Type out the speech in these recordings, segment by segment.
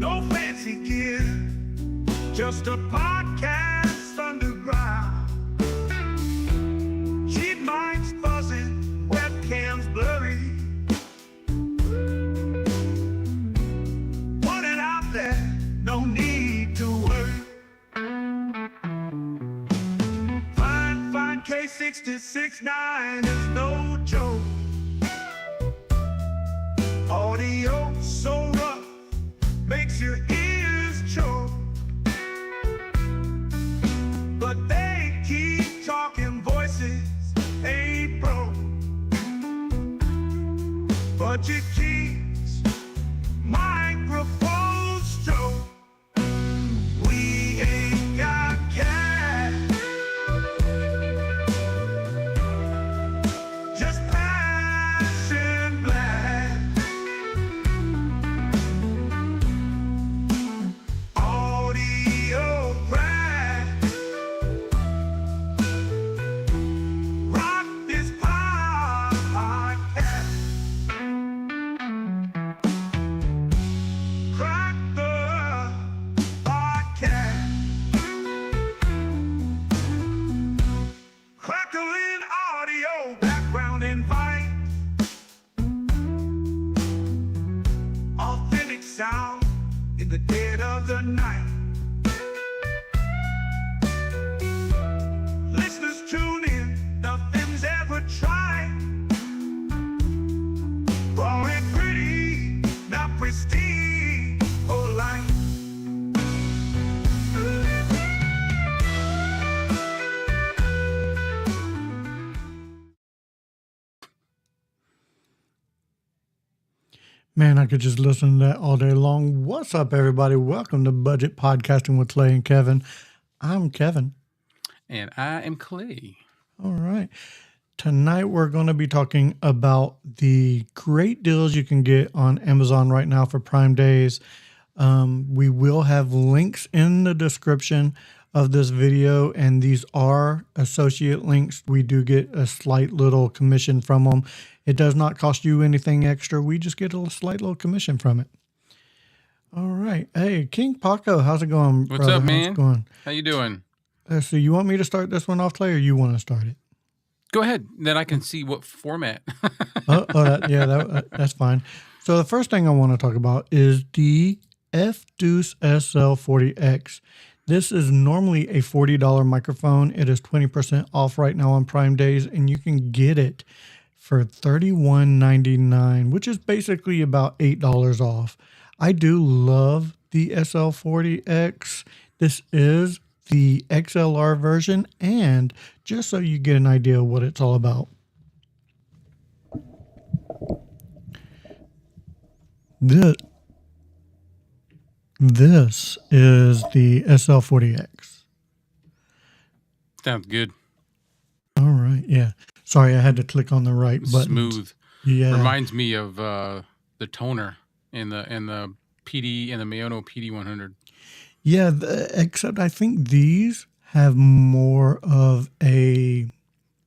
no fancy gear, just a podcast underground. Cheap minds buzzing, webcams blurry. Put it out there, no need to worry. Fine K66.9 is no joke. Audio so rough, makes your ears choke. But they keep talking, voices ain't broke. Budget keeps microphones stroke. We ain't got cash, just passion blast. Audio crack. Rock this podcast. Crack the podcast. Crackling audio, background invite. Authentic sound in the dead of the night. Listeners tune in, nothing's ever tried. Raw and pretty, not pristine or light. Man, I could just listen to that all day long. What's up, everybody? Welcome to Budget Podcasting with Clay and Kevin. I'm Kevin. And I am Clay. All right. Tonight, we're going to be talking about the great deals you can get on Amazon right now for Prime Days. We will have links in the description of this video, and these are associate links. We do get a slight little commission from them. It does not cost you anything extra. We just get a slight little commission from it. All right. Hey, King Paco, how's it going, What's brother? up, man? How's it going? How you doing? So you want me to start this one off, Clay, or you want to start it? Go ahead. Then I can see what format. That's fine. So the first thing I want to talk about is the Fduce SL40X. This is normally a $40 microphone. It is 20% off right now on Prime Days, and you can get it for $31.99, which is basically about $8 off. I do love the SL40X. This is the XLR version, and just so you get an idea of what it's all about. This is the SL40X. Sounds good. All right, yeah. Sorry, I had to click on the right button. Smooth. Yeah. Reminds me of the toner and the PD and the Maonọ PD100. Yeah, except I think these have more of a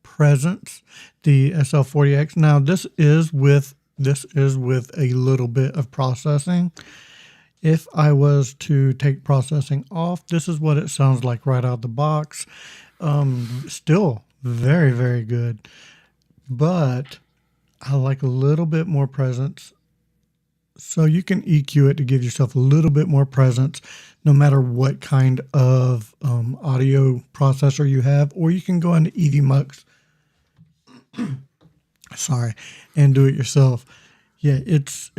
presence. The SL40X. Now this is with a little bit of processing. If I was to take processing off, this is what it sounds like right out the box. Still very, very good, but I like a little bit more presence. So you can EQ it to give yourself a little bit more presence, no matter what kind of audio processor you have, or you can go into EVMux, and do it yourself. Yeah, it's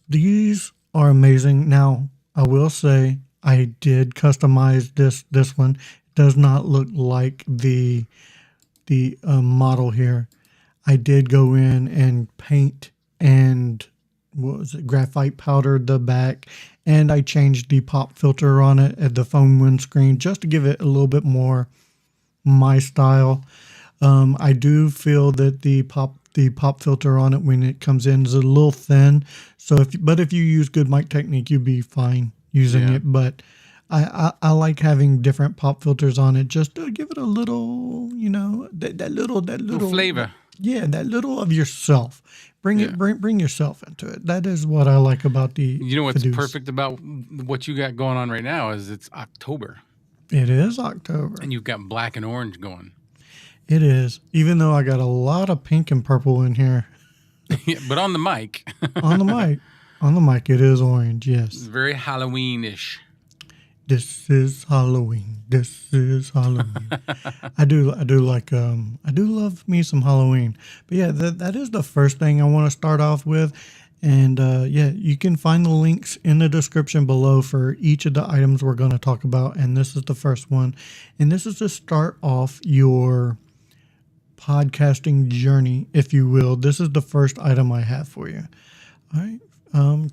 these are amazing. Now, I will say I did customize this one. It does not look like the model here. I did go in and paint and graphite powdered the back, and I changed the pop filter on it at the phone windscreen just to give it a little bit more my style. I do feel that the pop filter on it when it comes in is a little thin. So if you use good mic technique, you'd be fine using it. But I like having different pop filters on it just to give it a little, that little flavor. Yeah, that little of yourself. Bring Yeah. it, bring yourself into it. That is what I like about the You know what's Fduce. perfect about what you got going on right now is it's October, It is October. and you've got black and orange going. It is. Even though I got a lot of pink and purple in here Yeah, but on the mic, on the mic. On the mic, it is orange. it's Yes. very Halloween-ish. This is Halloween. This is Halloween. I do like I do love me some Halloween. But yeah, that is the first thing I want to start off with. And yeah, you can find the links in the description below for each of the items we're going to talk about. And this is the first one. And this is to start off your podcasting journey, if you will. This is the first item I have for you. All right.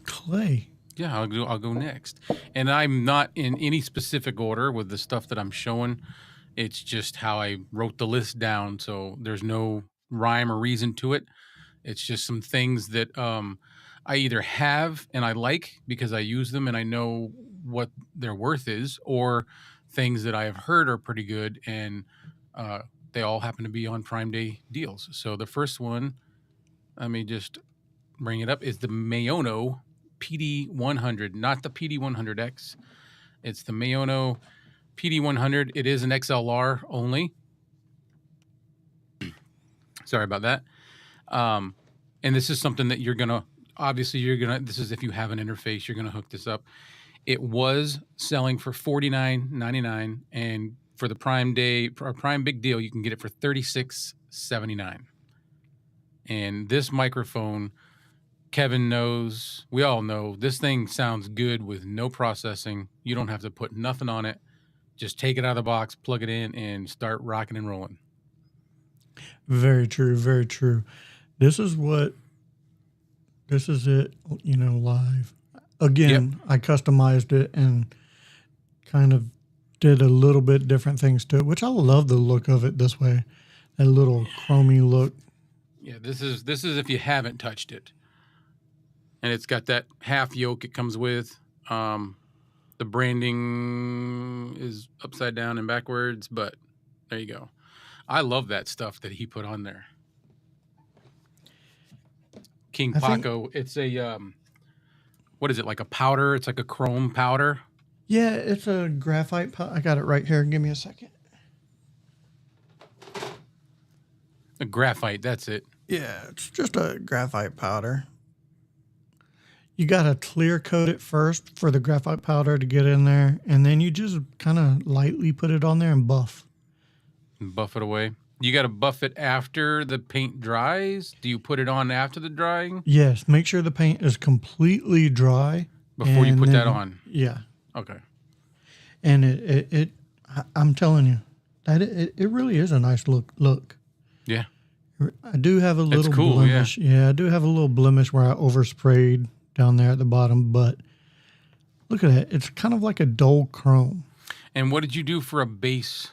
Clay. Yeah, I'll go next. And I'm not in any specific order with the stuff that I'm showing. It's just how I wrote the list down, so there's no rhyme or reason to it. It's just some things that I either have and I like because I use them and I know what their worth is, or things that I have heard are pretty good and they all happen to be on Prime Day deals. So the first one, let me just bring it up, is the Maonọ PD100, not the PD100X. It's the Maonọ PD100. It is an XLR only. Sorry about that. And this is something that you're gonna, this is if you have an interface, you're gonna hook this up. It was selling for $49.99, and for the Prime Day or Prime Big Deal, you can get it for $36.79. And this microphone, Kevin knows, we all know, this thing sounds good with no processing. You don't have to put nothing on it. Just take it out of the box, plug it in, and start rocking and rolling. Very true. Very true. This is it, live. Again, I customized it and kind of did a little bit different things to it, which I love the look of it this way. That little chromy look. Yeah, this is if you haven't touched it. And it's got that half yoke it comes with. The branding is upside down and backwards, but there you go. I love that stuff that he put on there. King Paco, it's a, what is it, like a powder? It's like a chrome powder. Yeah, it's a graphite powder. I got it right here. Give me a second. A graphite, that's it. Yeah, it's just a graphite powder. You got to clear coat it first for the graphite powder to get in there, and then you just kind of lightly put it on there and buff. Buff it away. You got to buff it after the paint dries? Do you put it on after the drying? Yes, make sure the paint is completely dry. Before you put that on? Yeah. Okay. And I'm telling you, that it really is a nice look. Yeah. I do have a little cool, blemish. Yeah, I do have a little blemish where I oversprayed down there at the bottom, but look at that. It's kind of like a dull chrome. And what did you do for a base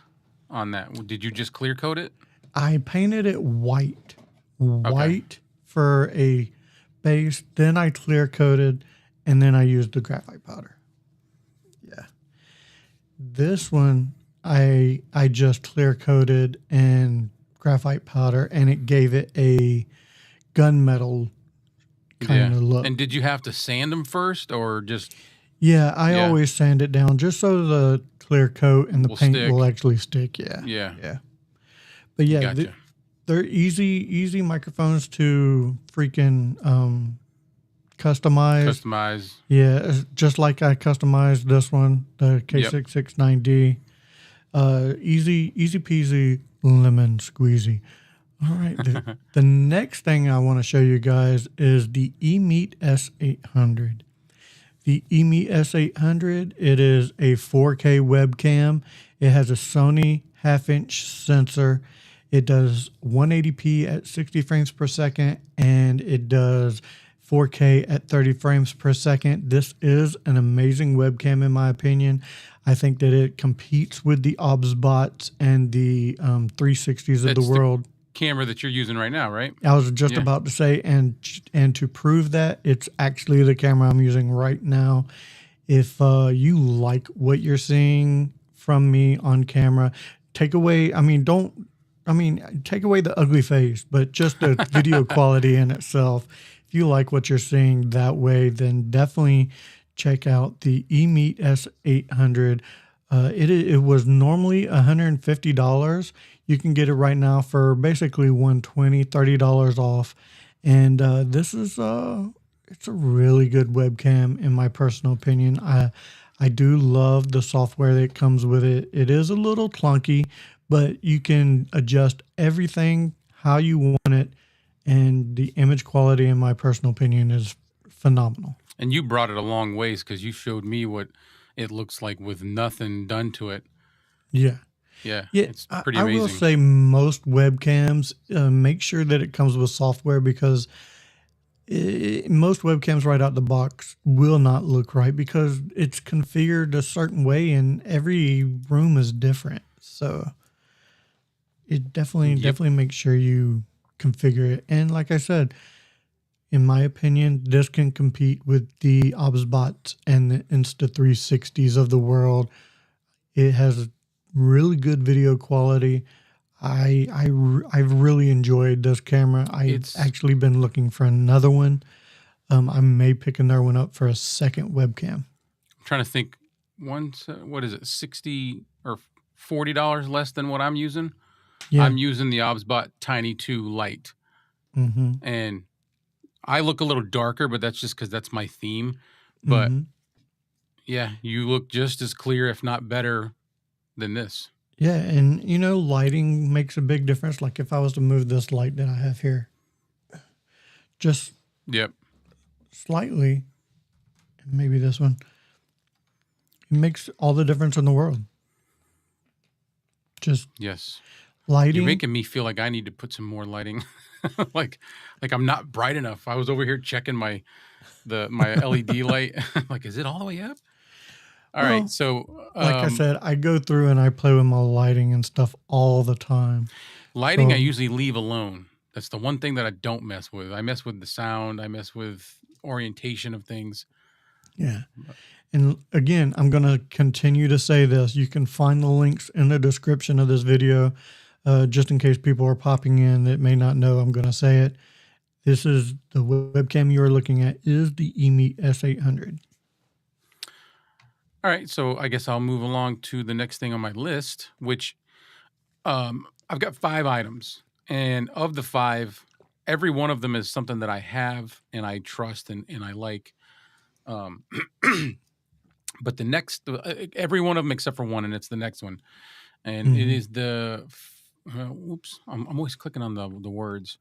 on that? Did you just clear coat it? I painted it white for a base. Then I clear coated, and then I used the graphite powder. Yeah. This one, I just clear coated and graphite powder, and it gave it a gunmetal kind of look. And did you have to sand them first, or just? Yeah, I always sand it down just so the clear coat and the paint will actually stick. Yeah. Yeah. But yeah, they're easy microphones to freaking customize. Yeah, just like I customized this one, the K669D. Easy peasy lemon squeezy. All right. The next thing I want to show you guys is the Emeet S800. The Emeet S800, it is a 4K webcam. It has a Sony half-inch sensor. It does 180p at 60 frames per second, and it does 4K at 30 frames per second. This is an amazing webcam, in my opinion. I think that it competes with the OBSBots and the 360s of the world. Camera that you're using right now, right? I was just about to say, and to prove that, it's actually the camera I'm using right now. If you like what you're seeing from me on camera, take away, I mean, don't I mean, take away the ugly face, but just the video quality in itself. If you like what you're seeing that way, then definitely check out the Emeet S800. It was normally $150. You can get it right now for basically $120, $30 off. And this is it's a really good webcam in my personal opinion. I do love the software that comes with it. It is a little clunky, but you can adjust everything how you want it, and the image quality, in my personal opinion, is phenomenal. And you brought it a long ways because you showed me what it looks like with nothing done to it. Yeah. Yeah, Yeah, it's pretty I amazing. will say most webcams make sure that it comes with software, because most webcams right out the box will not look right because it's configured a certain way and every room is different. So it definitely makes sure you configure it. And like I said, in my opinion, this can compete with the OBSBots and the Insta360s of the world. It has really good video quality. I've really enjoyed this camera. I've actually been looking for another one. I may pick another one up for a second webcam. I'm trying to think. What is it? $60 or $40 less than what I'm using. Yeah. I'm using the OBSBot Tiny 2 Lite, and I look a little darker, but that's just because that's my theme. But yeah, you look just as clear, if not better, than this. Yeah, and you know, lighting makes a big difference. Like if I was to move this light that I have here, just slightly, maybe this one, it makes all the difference in the world. Just lighting. You're making me feel like I need to put some more lighting. like I'm not bright enough. I was over here checking my LED light. Like, is it all the way up? All right, so like I said, I go through and I play with my lighting and stuff all the time. Lighting I usually leave alone. That's the one thing that I don't mess with. I mess with the sound. I mess with orientation of things. Yeah. And again, I'm going to continue to say this. You can find the links in the description of this video, just in case people are popping in that may not know. I'm going to say it. This is the webcam you are looking at is the Emeet S800. All right, so I guess I'll move along to the next thing on my list, which I've got 5 items. And of the 5, every one of them is something that I have and I trust and I like. But the next, every one of them except for one, and it's the next one. And it is the, oops, I'm always clicking on the words.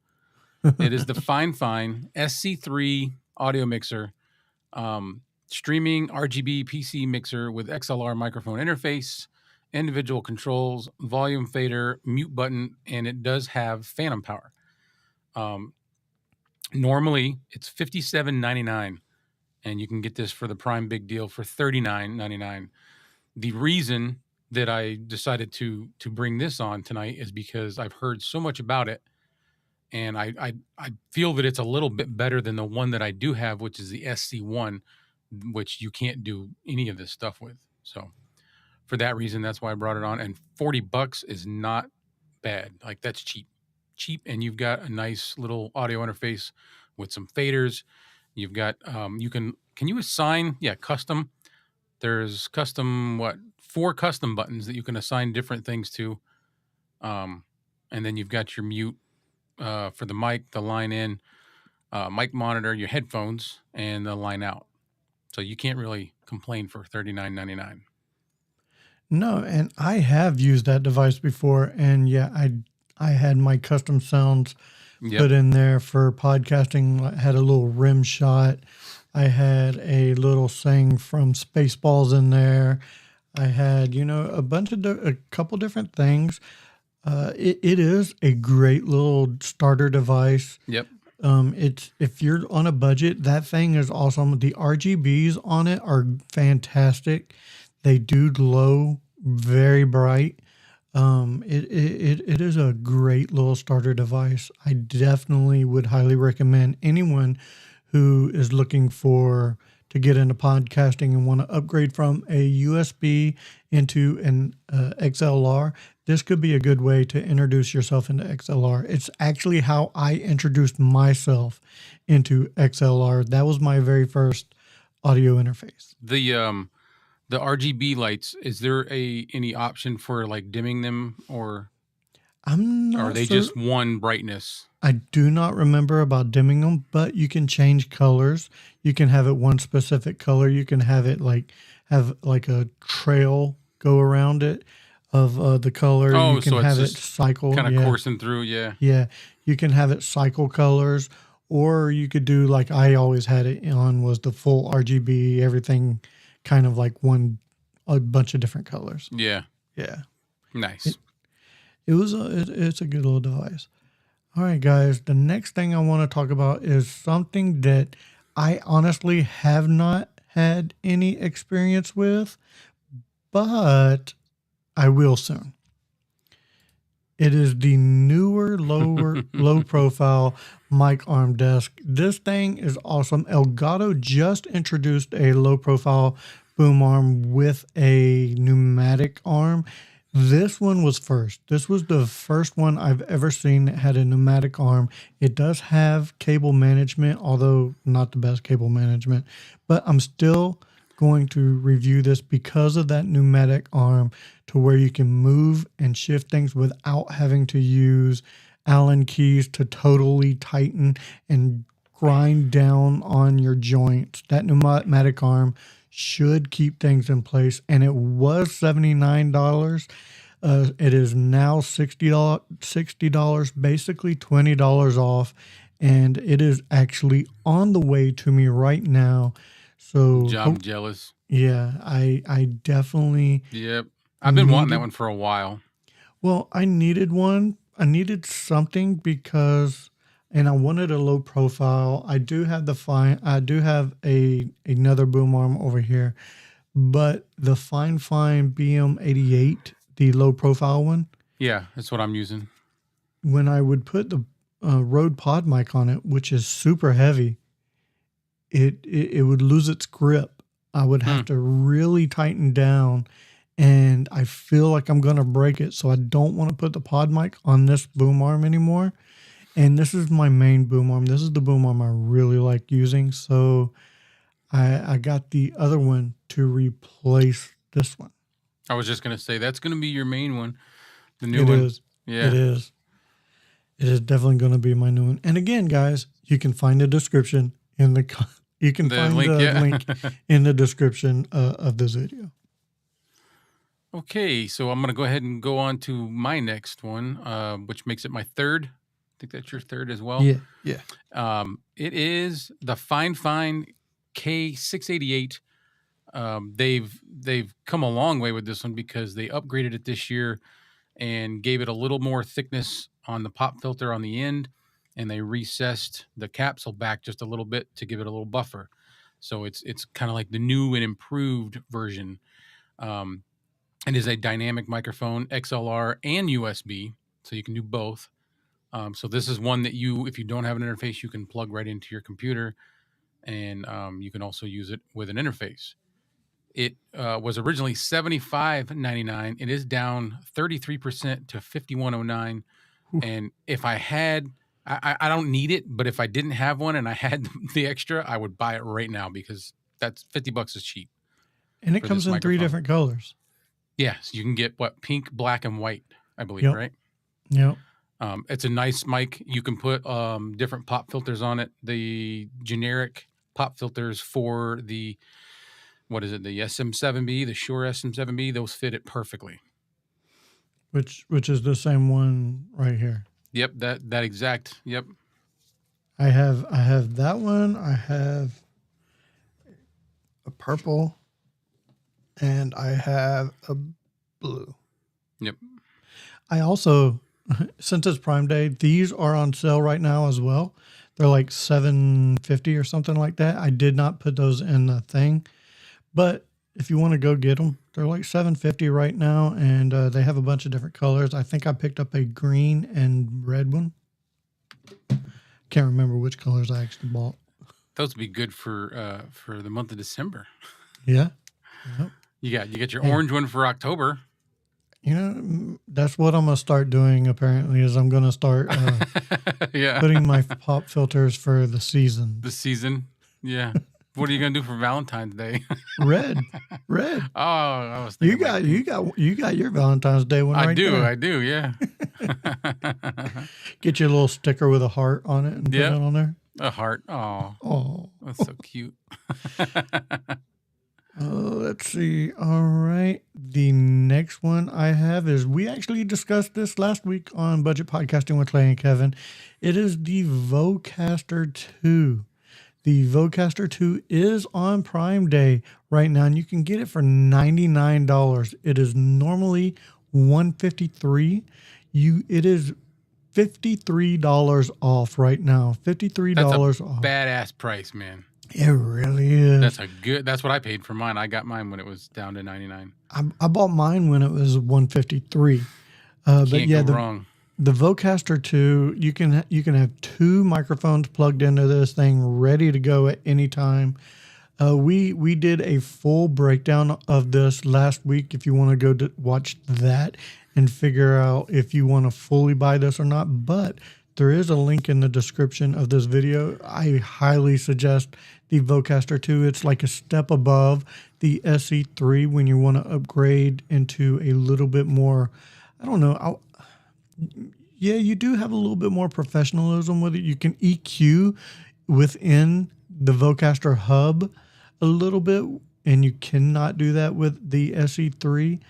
It is the Fifine SC3 audio mixer. Streaming RGB PC mixer with XLR microphone interface, individual controls, volume fader, mute button, and it does have phantom power. Normally, it's $57.99, and you can get this for the Prime Big Deal for $39.99. The reason that I decided to bring this on tonight is because I've heard so much about it, and I feel that it's a little bit better than the one that I do have, which is the SC1, which you can't do any of this stuff with. So for that reason, that's why I brought it on. And $40 is not bad. Like, that's cheap, and you've got a nice little audio interface with some faders. You've got can you assign custom? There's custom 4 custom buttons that you can assign different things to. And then you've got your mute for the mic, the line in, mic monitor, your headphones, and the line out. So you can't really complain for $39.99. No, and I have used that device before, and yeah, I had my custom sounds put in there for podcasting. I had a little rim shot. I had a little saying from Spaceballs in there. I had, a couple different things. It is a great little starter device. Yep. It's, if you're on a budget, that thing is awesome. The RGBs on it are fantastic. They do glow very bright. It is a great little starter device. I definitely would highly recommend anyone who is looking to get into podcasting and want to upgrade from a USB into an XLR. this could be a good way to introduce yourself into XLR. It's actually how I introduced myself into XLR. That was my very first audio interface. The RGB lights, is there any option for like dimming them, or I'm not are they sure. just one brightness? I do not remember about dimming them, but you can change colors. You can have it one specific color. You can have it have a trail go around it of the color. Oh, You can so it's have it just cycle. kind of Yeah. coursing through, yeah. Yeah. You can have it cycle colors, or you could do like I always had it on, was the full RGB, everything kind of like a bunch of different colors. Yeah. Yeah. Nice. It's a good little device. All right, guys. The next thing I want to talk about is something that I honestly have not had any experience with, but I will soon. It is the Neewer low profile mic arm desk. This thing is awesome. Elgato just introduced a low profile boom arm with a pneumatic arm. This one was first. This was the first one I've ever seen that had a pneumatic arm. It does have cable management, although not the best cable management, but I'm still going to review this because of that pneumatic arm, to where you can move and shift things without having to use Allen keys to totally tighten and grind down on your joints. That pneumatic arm should keep things in place, and it was $79. It is now $60, basically $20 off, and it is actually on the way to me right now. So I'm jealous. yeah, I definitely Yep. I've been wanting that one for a while. Well, I needed one. I needed something because, and I wanted a low profile. I do have I do have another boom arm over here, but the Fifine BM88, the low profile one, Yeah, that's what I'm using. when I would put the Rode Pod mic on it, which is super heavy, it would lose its grip. I would have to really tighten down, and I feel like I'm going to break it. So I don't want to put the pod mic on this boom arm anymore. And this is my main boom arm. This is the boom arm I really like using. So I got the other one to replace this one. I was just going to say, that's going to be your main one. The new It one. is. Yeah. It is. It is definitely going to be my new one. And again, guys, you can find the description in the you can find link, the yeah. link in the description of this video. Okay, so I'm going to go ahead and go on to my next one, which makes it my third. I think that's your third as well. Yeah. It is the Fifine K688. They've come a long way with this one because they upgraded it this year and gave it a little more thickness on the pop filter on the end, and they recessed the capsule back just a little bit to give it a little buffer. So it's kind of like the new and improved version. It is a dynamic microphone, XLR and USB, so you can do both. So this is one that if you don't have an interface, you can plug right into your computer, and you can also use it with an interface. It was originally $75.99. It is down 33% to $51.09. And if I had, I don't need it, but if I didn't have one and I had the extra, I would buy it right now because that's $50 is cheap. And it comes in three different colors. Yes, you can get pink, black, and white, I believe, right? Yep. It's a nice mic. You can put different pop filters on it. The generic pop filters for the the SM7B, the Shure SM7B, those fit it perfectly. Which is the same one right here. Yep, that exact. Yep. I have that one. I have a purple, and I have a blue. Yep. I also, since it's Prime Day, these are on sale right now as well. They're like $7.50 or something like that. I did not put those in the thing, but if you want to go get them, they're like $7.50 right now, and they have a bunch of different colors. I think I picked up a green and red one. Can't remember which colors I actually bought. Those would be good for the month of December. Yeah. Yep. You got your orange one for October. That's what I'm gonna start doing. Apparently, is I'm gonna start Yeah. putting my pop filters for the The seasons. season. Yeah. What are you gonna do for Valentine's Day? Red, red. Oh, I was You thinking like pink. got your Valentine's Day one right there. I do, yeah. Get your little sticker with a heart on it and put Yep. it on there. A heart. Oh, Oh, that's so cute. let's see. All right. The next one I have is we actually discussed this last week on Budget Podcasting with Clay and Kevin. It is the Vocaster 2. The Vocaster 2 is on Prime Day right now, and you can get it for $99. It is normally $153. It is $53 off right now. $53 That's a off. badass price, man. It really is. That's what I paid for mine. I got mine when it was down to 99. I bought mine when it was $153. But Can't yeah, go wrong. the Vocaster 2, you can have two microphones plugged into this thing, ready to go at any time. We did a full breakdown of this last week. If you want to go watch that and figure out if you want to fully buy this or not, but there is a link in the description of this video. I highly suggest the Vocaster 2. It's like a step above the SE3 when you want to upgrade into a little bit more, I don't know. Yeah, you do have a little bit more professionalism with it. You can EQ within the Vocaster hub a little bit, and you cannot do that with the SE3.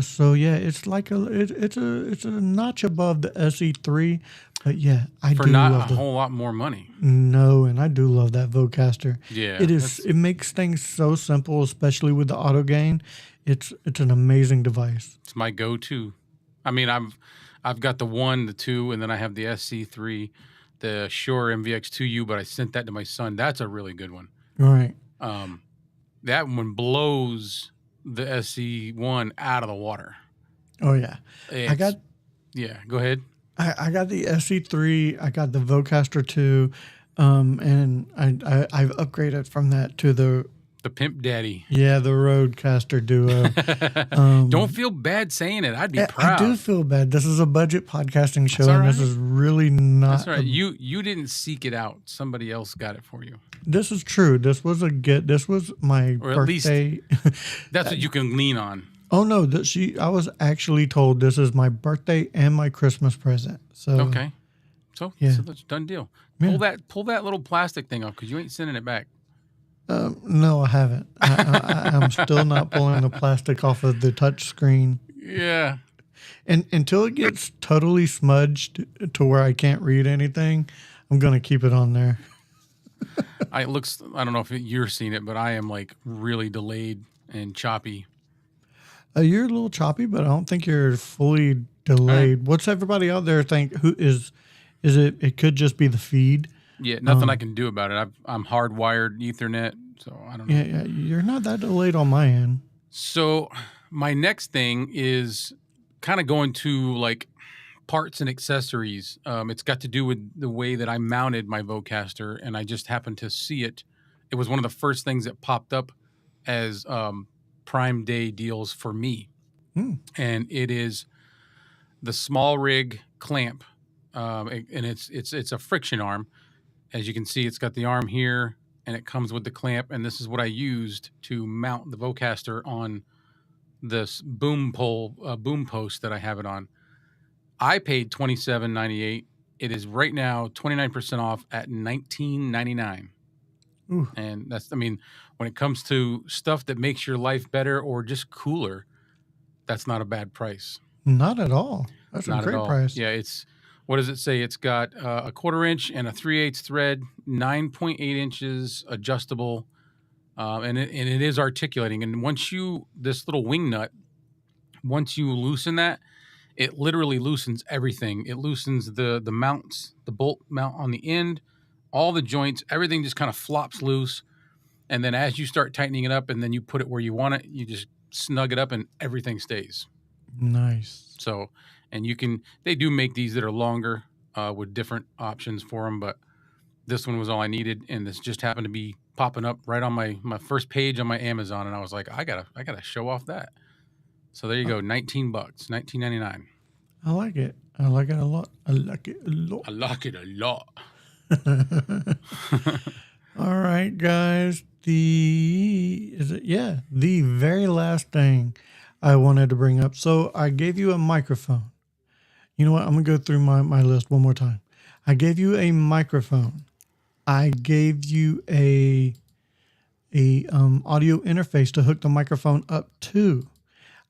So yeah, it's like it's a notch above the SE3, but yeah, I For do not love a whole lot more money. No, and I do love that Vocaster. Yeah. It makes things so simple, especially with the auto gain. It's an amazing device. It's my go-to. I mean, I've got the 1, the 2, and then I have the SC3, the Shure MVX2U, but I sent that to my son. That's a really good one. Right. That one blows the SC1 out of the water. Oh yeah. Yeah, go ahead. I got the SE3, I got the Vocaster 2, and I've upgraded from that to the Pimp Daddy. the Rodecaster Duo. Don't feel bad saying it. I'd be proud. I do feel bad. This is a budget podcasting show, That's and all this right. is really not. That's right. You didn't seek it out. Somebody else got it for you. This is true. This was my Or at least- birthday. That's what you can lean on. Oh no, I was actually told this is my birthday and my Christmas present. So Okay. So Yeah. that's a done deal. Yeah. Pull that little plastic thing off because you ain't sending it back. no, I haven't. I'm still not pulling the plastic off of the touch screen. Yeah. And until it gets totally smudged to where I can't read anything, I'm gonna keep it on there. I don't know if you're seeing it, but I am like really delayed and choppy. You're a little choppy, but I don't think you're fully delayed. What's everybody out there think? Who is it? It could just be the feed. Yeah, nothing I can do about it. I'm hardwired Ethernet, so I don't know. Yeah, you're not that delayed on my end. So my next thing is kind of going to like parts and accessories. It's got to do with the way that I mounted my Vocaster, and I just happened to see it. It was one of the first things that popped up as Prime Day deals for me. And it is the small rig clamp, and it's a friction arm. As you can see, it's got the arm here, and it comes with the clamp. And this is what I used to mount the Vocaster on this boom post that I have it on. I paid $27.98. It is right now 29% off at $19.99. Ooh. And when it comes to stuff that makes your life better or just cooler, that's not a bad price. Not at all. That's Not a at great all. price. Yeah, what does it say? It's got a 1/4 inch and a 3/8 thread, 9.8 inches adjustable, and it is articulating. And this little wing nut, once you loosen that, it literally loosens everything. It loosens the mounts, the bolt mount on the end, all the joints, everything just kind of flops loose. And then as you start tightening it up and then you put it where you want it, you just snug it up and everything stays. Nice. So, and they do make these that are longer with different options for them, but this one was all I needed. And this just happened to be popping up right on my first page on my Amazon. And I was like, I gotta show off that. So there you go, $19, $19.99. I like it. I like it a lot. I like it a lot. I like it a lot. All right, guys. The very last thing I wanted to bring up. So I gave you a microphone. You know what? I'm gonna go through my list one more time. I gave you a microphone. I gave you a audio interface to hook the microphone up to.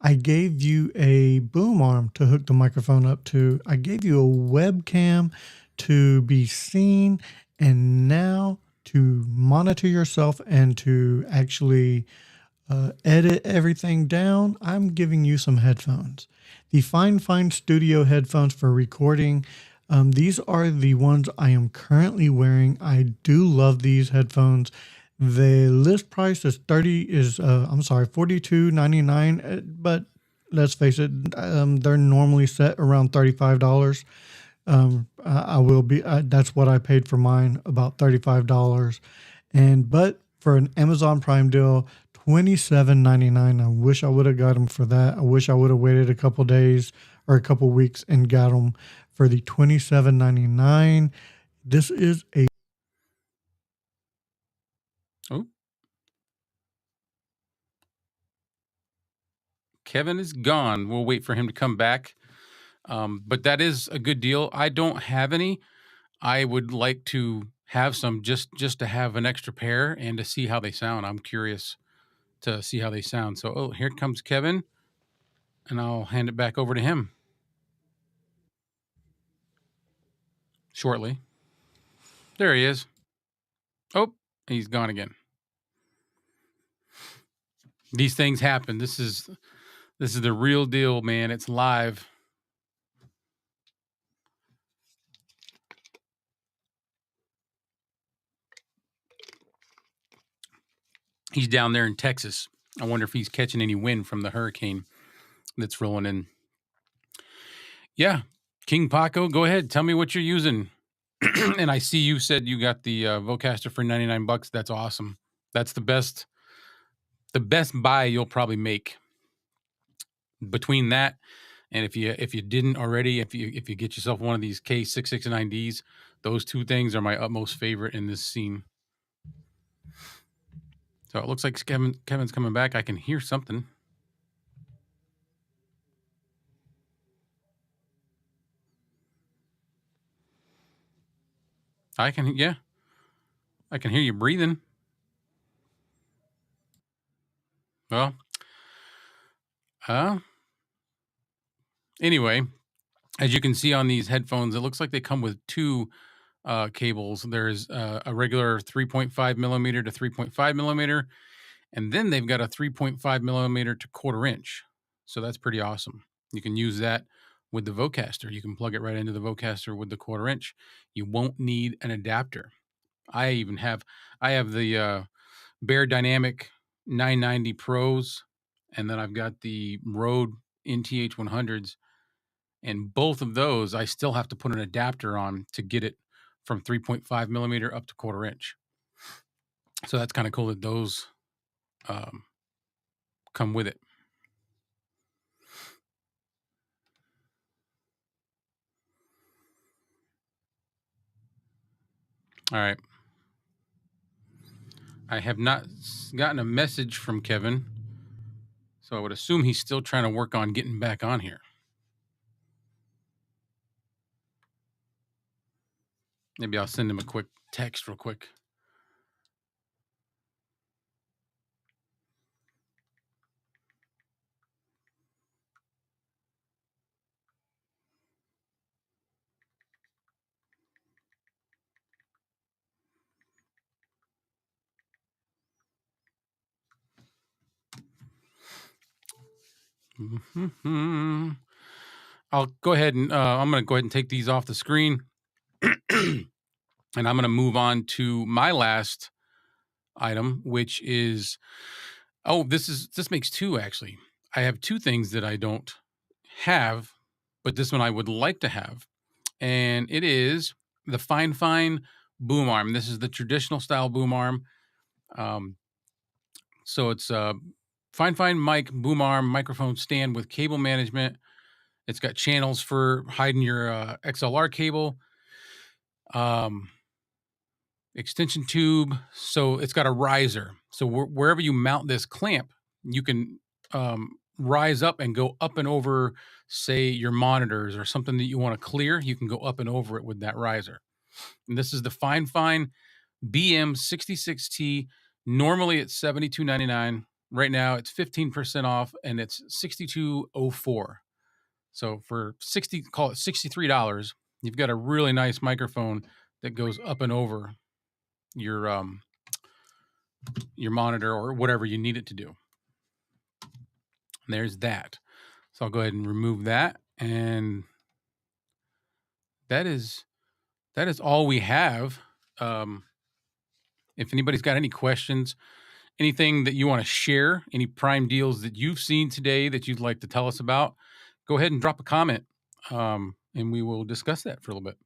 I gave you a boom arm to hook the microphone up to. I gave you a webcam to be seen, and now to monitor yourself and to actually edit everything down, I'm giving you some headphones. The Fifine Studio headphones for recording. These are the ones I am currently wearing. I do love these headphones. The list price is $42.99, but let's face it, they're normally set around $35. I will be. That's what I paid for mine, about $35. But for an Amazon Prime deal, $27.99. I wish I would have got them for that. I wish I would have waited a couple days or a couple weeks and got them for the $27.99. This is a. Oh, Kevin is gone. We'll wait for him to come back. But that is a good deal. I don't have any. I would like to have some just to have an extra pair and to see how they sound. I'm curious to see how they sound. So, here comes Kevin, and I'll hand it back over to him shortly. There he is. Oh, he's gone again. These things happen. This is the real deal, man. It's live. He's down there in Texas. I wonder if he's catching any wind from the hurricane that's rolling in. Yeah, King Paco, go ahead. Tell me what you're using. And I see you said you got the Vocaster for $99. That's awesome. That's the best buy you'll probably make. Between that, and if you didn't already, if you get yourself one of these K669Ds, those two things are my utmost favorite in this scene. So it looks like Kevin's coming back. I can hear something. I can hear you breathing. Well, anyway, as you can see on these headphones, it looks like they come with two cables. There's a regular 3.5 millimeter to 3.5 millimeter, and then they've got a 3.5 millimeter to 1/4 inch. So that's pretty awesome. You can use that with the Vocaster. You can plug it right into the Vocaster with the 1/4 inch. You won't need an adapter. I have the Bear Dynamic 990 Pros, and then I've got the Rode NTH 100s. And both of those, I still have to put an adapter on to get it from 3.5 millimeter up to 1/4 inch. So that's kind of cool that those come with it. All right. I have not gotten a message from Kevin, so I would assume he's still trying to work on getting back on here. Maybe I'll send him a quick text real quick. I'll go ahead and I'm going to go ahead and take these off the screen. And I'm going to move on to my last item, which is, this makes two actually. I have two things that I don't have, but this one I would like to have. And it is the Fifine boom arm. This is the traditional style boom arm. So it's Fifine mic, boom arm, microphone stand with cable management. It's got channels for hiding your XLR cable, extension tube. So it's got a riser. So wherever you mount this clamp, you can rise up and go up and over, say, your monitors or something that you want to clear. You can go up and over it with that riser. And this is the Fifine BM66T. Normally it's $72.99. Right now it's 15% off, and it's $62.04. So for call it $63, you've got a really nice microphone that goes up and over your monitor or whatever you need it to do. And there's that. So I'll go ahead and remove that, and that is all we have. If anybody's got any questions, anything that you want to share, any prime deals that you've seen today that you'd like to tell us about, go ahead and drop a comment, and we will discuss that for a little bit.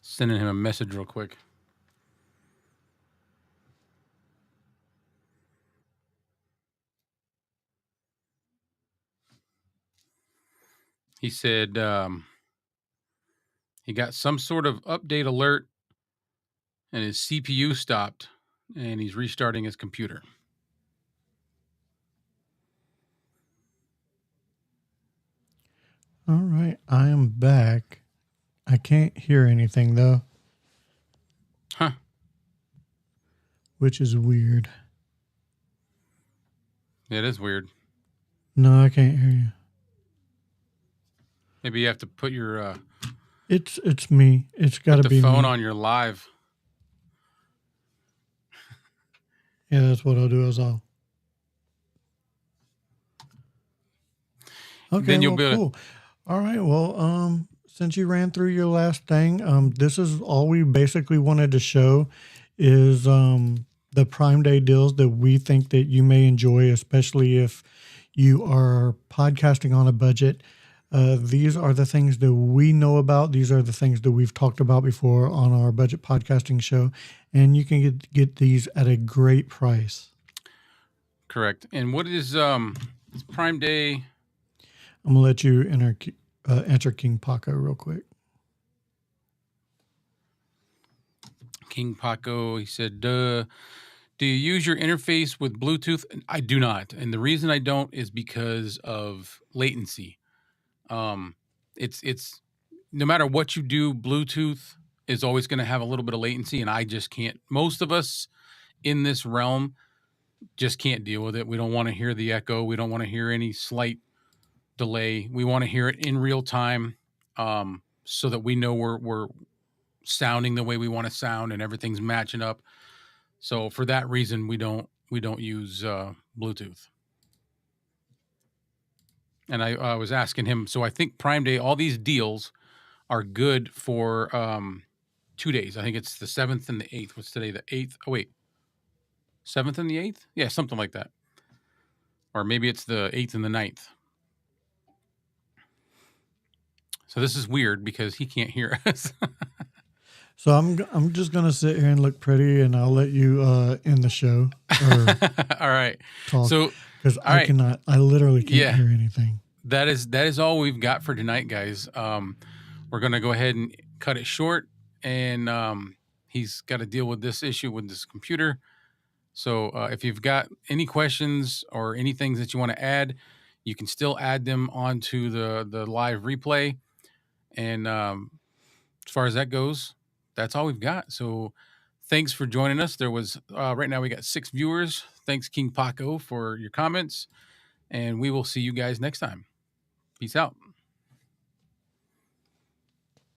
Sending him a message real quick. He said he got some sort of update alert and his CPU stopped, and he's restarting his computer. All right, I am back. I can't hear anything though. Huh. Which is weird. Yeah, it is weird. No, I can't hear you. Maybe you have to put your It's me. It's got to be the phone me. on your live. Yeah, that's what I'll do as well. Okay, Then you'll well, be cool. All right, well, since you ran through your last thing, this is all we basically wanted to show is the Prime Day deals that we think that you may enjoy, especially if you are podcasting on a budget. These are the things that we know about. These are the things that we've talked about before on our budget podcasting show, and you can get these at a great price. Correct. And what is Prime Day? I'm gonna let you enter King Paco real quick. King Paco, he said, do you use your interface with Bluetooth? I do not. And the reason I don't is because of latency. It's no matter what you do, Bluetooth is always going to have a little bit of latency, and I just can't. Most of us in this realm just can't deal with it. We don't want to hear the echo. We don't want to hear any slight delay. We want to hear it in real time, so that we know we're sounding the way we want to sound and everything's matching up. So for that reason, we don't use Bluetooth. And I was asking him, so I think Prime Day, all these deals are good for 2 days. I think it's the 7th and the 8th. What's today? The 8th? Oh, wait. 7th and the 8th? Yeah, something like that. Or maybe it's the 8th and the 9th. So this is weird because he can't hear us. So I'm just gonna sit here and look pretty, and I'll let you end the show. Or all right. talk, So because I literally can't hear anything. That is all we've got for tonight, guys. We're gonna go ahead and cut it short, and he's got to deal with this issue with this computer. So if you've got any questions or any things that you want to add, you can still add them onto the live replay. And as far as that goes, that's all we've got. So thanks for joining us. There was right now we got 6 viewers. Thanks, King Paco, for your comments, and we will see you guys next time. Peace out.